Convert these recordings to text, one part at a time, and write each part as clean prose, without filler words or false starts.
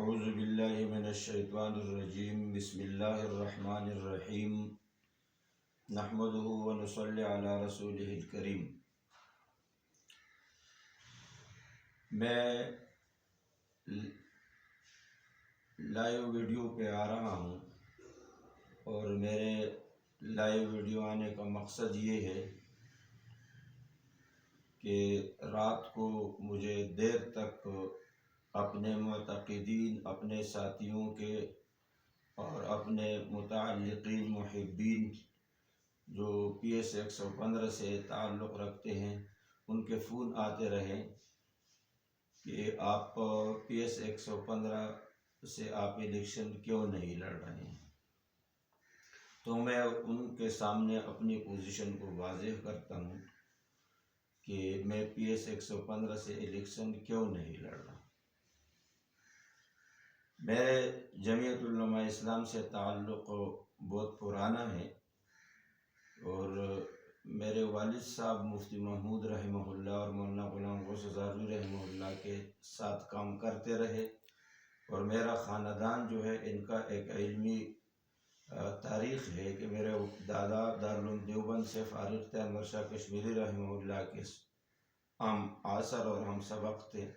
اعوذ باللہ من الشیطان الرجیم بسم اللہ الرحمن الرحیم نحمدہ ونصلی علی رسولہ الکریم۔ میں لائیو ویڈیو پہ آ رہا ہوں اور میرے لائیو ویڈیو آنے کا مقصد یہ ہے کہ رات کو مجھے دیر تک اپنے معتقدین، اپنے ساتھیوں کے اور اپنے متعلقین محبین جو PS 115 سے تعلق رکھتے ہیں ان کے فون آتے رہے کہ آپ PS 115 سے آپ الیکشن کیوں نہیں لڑ رہے ہیں۔ تو میں ان کے سامنے اپنی پوزیشن کو واضح کرتا ہوں کہ میں PS 115 سے الیکشن کیوں نہیں لڑ رہا۔ میرے جمعیت علماء اسلام سے تعلق بہت پرانا ہے اور میرے والد صاحب مفتی محمود رحمہ اللہ اور مولانا غلام غوث ہزاروی رحمہ اللہ کے ساتھ کام کرتے رہے، اور میرا خاندان جو ہے ان کا ایک علمی تاریخ ہے کہ میرے دادا دارالعلوم دیوبند سے فارغ تھے، انور شاہ کشمیری رحمہ اللہ کے ہم عصر اور ہم سبق تھے،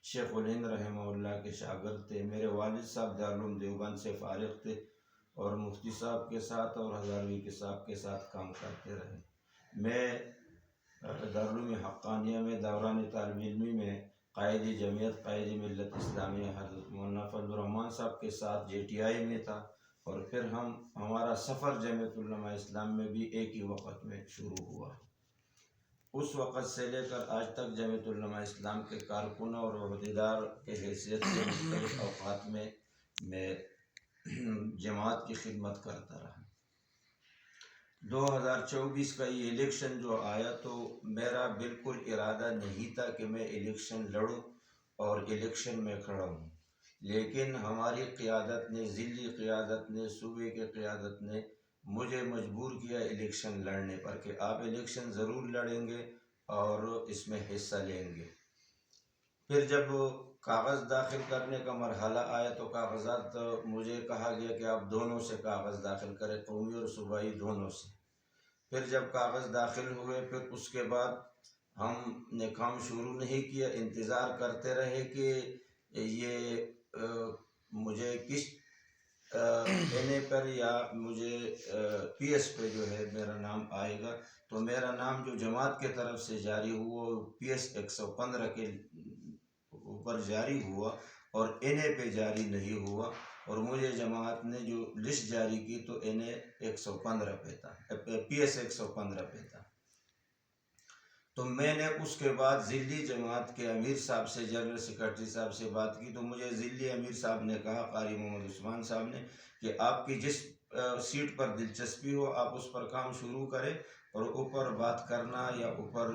شیخ الہند رحمہ اللہ کے شاگرد تھے۔ میرے والد صاحب دارالعلوم دیوبند سے فارغ تھے اور مفتی صاحب کے ساتھ اور ہزاروی کے صاحب کے ساتھ کام کرتے رہے۔ میں دارالعلوم حقانیہ میں دوران طالب علمی میں قائد جمعیت، قائد ملت اسلامیہ حضرت مولانا فضل الرحمان صاحب کے ساتھ JTI میں تھا، اور پھر ہمارا سفر جمعیت علماء اسلام میں بھی ایک ہی وقت میں شروع ہوا۔ اس وقت سے لے کر آج تک جمعیت علماء اسلام کے کارکن اور عہدیدار کے حیثیت سے مختلف اوقات میں جماعت کی خدمت کرتا رہا۔ 2024 کا یہ الیکشن جو آیا تو میرا بالکل ارادہ نہیں تھا کہ میں الیکشن لڑوں اور الیکشن میں کھڑا ہوں، لیکن ہماری قیادت نے، ضلعی قیادت نے، صوبے کے قیادت نے مجھے مجبور کیا الیکشن لڑنے پر کہ آپ الیکشن ضرور لڑیں گے اور اس میں حصہ لیں گے۔ پھر جب کاغذ داخل کرنے کا مرحلہ آیا تو کاغذات مجھے کہا گیا کہ آپ دونوں سے کاغذ داخل کریں، قومی اور صوبائی دونوں سے۔ پھر جب کاغذ داخل ہوئے پھر اس کے بعد ہم نے کام شروع نہیں کیا، انتظار کرتے رہے کہ یہ مجھے کس NA پر یا مجھے PS پہ جو ہے میرا نام آئے گا۔ تو میرا نام جو جماعت کے طرف سے جاری ہوا PS 115 کے اوپر جاری ہوا اور NA پہ جاری نہیں ہوا، اور مجھے جماعت نے جو لسٹ جاری کی تو NA 115 پہ تھا، PS 115 پہ تھا۔ تو میں نے اس کے بعد ضلعی جماعت کے امیر صاحب سے، جنرل سیکرٹری صاحب سے بات کی تو مجھے ضلعی امیر صاحب نے کہا، قاری محمد عثمان صاحب نے، کہ آپ کی جس سیٹ پر دلچسپی ہو آپ اس پر کام شروع کریں، اور اوپر بات کرنا یا اوپر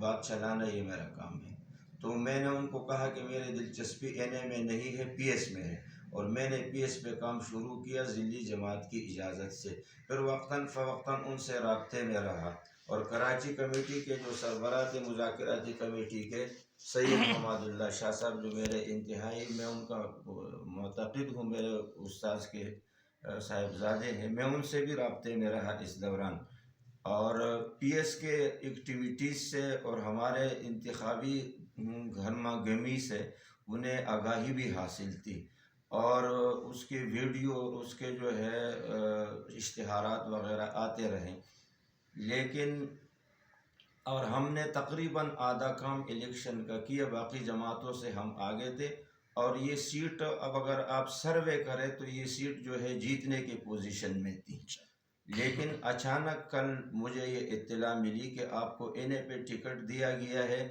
بات چلانا یہ میرا کام ہے۔ تو میں نے ان کو کہا کہ میری دلچسپی NA میں نہیں ہے، PS میں ہے، اور میں نے PS پہ کام شروع کیا ضلعی جماعت کی اجازت سے۔ پھر وقتاً فوقتاً ان سے رابطے میں رہا، اور کراچی کمیٹی کے جو سربراہ تھے مذاکراتی کمیٹی کے، سید محمد اللہ شاہ صاحب جو میرے انتہائی، میں ان کا معتقد ہوں، میرے استاذ کے صاحبزادے ہیں، میں ان سے بھی رابطے میں رہا اس دوران، اور PS کے ایکٹیویٹیز سے اور ہمارے انتخابی گہما گہمی سے انہیں آگاہی بھی حاصل تھی، اور اس کے ویڈیو اور اس کے جو ہے اشتہارات وغیرہ آتے رہے، لیکن اور ہم نے تقریباً آدھا کام الیکشن کا کیا، باقی جماعتوں سے ہم آگے تھے، اور یہ سیٹ اب اگر آپ سروے کریں تو یہ سیٹ جو ہے جیتنے کی پوزیشن میں تھی، لیکن اچانک کل مجھے یہ اطلاع ملی کہ آپ کو NA پہ ٹکٹ دیا گیا ہے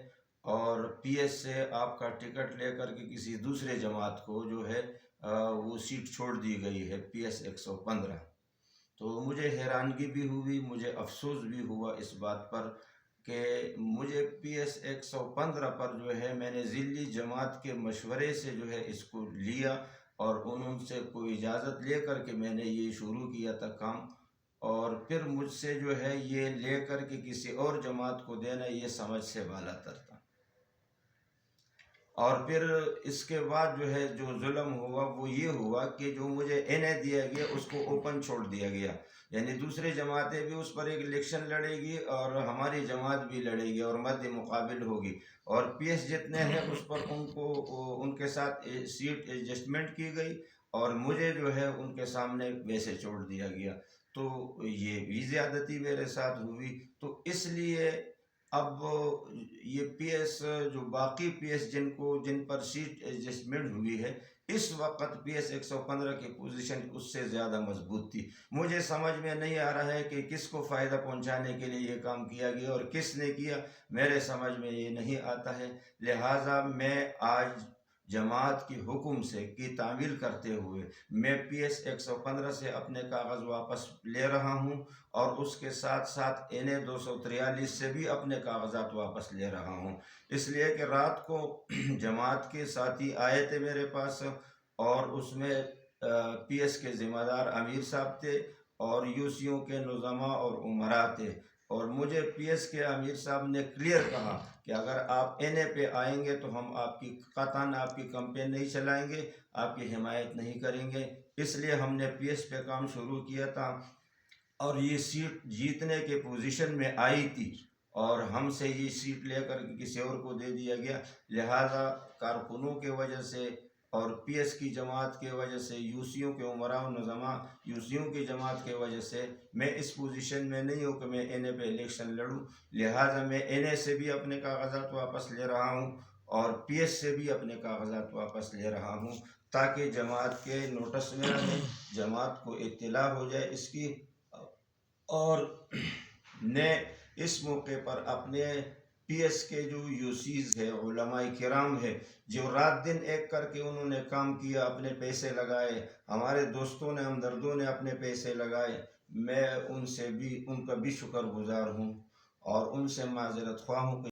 اور PS سے آپ کا ٹکٹ لے کر کے کسی دوسرے جماعت کو جو ہے وہ سیٹ چھوڑ دی گئی ہے PS 115۔ تو مجھے حیرانگی بھی ہوئی، مجھے افسوس بھی ہوا اس بات پر کہ مجھے PS 115 پر جو ہے میں نے ضلعی جماعت کے مشورے سے جو ہے اس کو لیا، اور انہوں سے کوئی اجازت لے کر کے میں نے یہ شروع کیا تھا کام، اور پھر مجھ سے جو ہے یہ لے کر کے کسی اور جماعت کو دینا یہ سمجھ سے بالا تر تھا۔ اور پھر اس کے بعد جو ہے جو ظلم ہوا وہ یہ ہوا کہ جو مجھے این اے دیا گیا اس کو اوپن چھوڑ دیا گیا، یعنی دوسری جماعتیں بھی اس پر ایک الیکشن لڑے گی اور ہماری جماعت بھی لڑے گی اور مد مقابل ہوگی، اور پی ایس جتنے ہیں اس پر ان کو ان کے ساتھ سیٹ ایڈجسٹمنٹ کی گئی اور مجھے جو ہے ان کے سامنے ویسے چھوڑ دیا گیا، تو یہ بھی زیادتی میرے ساتھ ہوئی۔ تو اس لیے اب یہ پی ایس جو باقی پی ایس جن پر سیٹ ایڈجسٹمنٹ ہوئی ہے، اس وقت پی ایس 115 کی پوزیشن اس سے زیادہ مضبوط تھی۔ مجھے سمجھ میں نہیں آ رہا ہے کہ کس کو فائدہ پہنچانے کے لیے یہ کام کیا گیا اور کس نے کیا، میرے سمجھ میں یہ نہیں آتا ہے۔ لہٰذا میں آج جماعت کی حکم سے کی تعمیل کرتے ہوئے میں پی ایس 115 سے اپنے کاغذ واپس لے رہا ہوں اور اس کے ساتھ ساتھ این اے 243 سے بھی اپنے کاغذات واپس لے رہا ہوں، اس لیے کہ رات کو جماعت کے ساتھی آئے تھے میرے پاس اور اس میں پی ایس کے ذمہ دار امیر صاحب تھے اور یو سیوں کے نظما اور عمرا تھے، اور مجھے پی ایس کے امیر صاحب نے کلیئر کہا کہ اگر آپ این اے پہ آئیں گے تو ہم قطعاً آپ کی کمپین نہیں چلائیں گے، آپ کی حمایت نہیں کریں گے، اس لیے ہم نے پی ایس پہ کام شروع کیا تھا اور یہ سیٹ جیتنے کے پوزیشن میں آئی تھی اور ہم سے یہ سیٹ لے کر کسی اور کو دے دیا گیا۔ لہٰذا کارکنوں کے وجہ سے اور پی ایس کی جماعت کے وجہ سے، یو سیوں کے عمراء و نظما یو سیوں کی جماعت کے وجہ سے میں اس پوزیشن میں نہیں ہوں کہ میں این اے پہ الیکشن لڑوں، لہٰذا میں این اے سے بھی اپنے کاغذات واپس لے رہا ہوں اور پی ایس سے بھی اپنے کاغذات واپس لے رہا ہوں تاکہ جماعت کے نوٹس میں رہے، جماعت کو اطلاع ہو جائے اس کی، اور نے اس موقع پر اپنے پی ایس کے جو یو سیز ہے، علماء کرام ہے، جو رات دن ایک کر کے انہوں نے کام کیا، اپنے پیسے لگائے، ہمارے دوستوں نے ہمدردوں نے اپنے پیسے لگائے، میں ان کا بھی شکر گزار ہوں اور ان سے معذرت خواہ ہوں کہ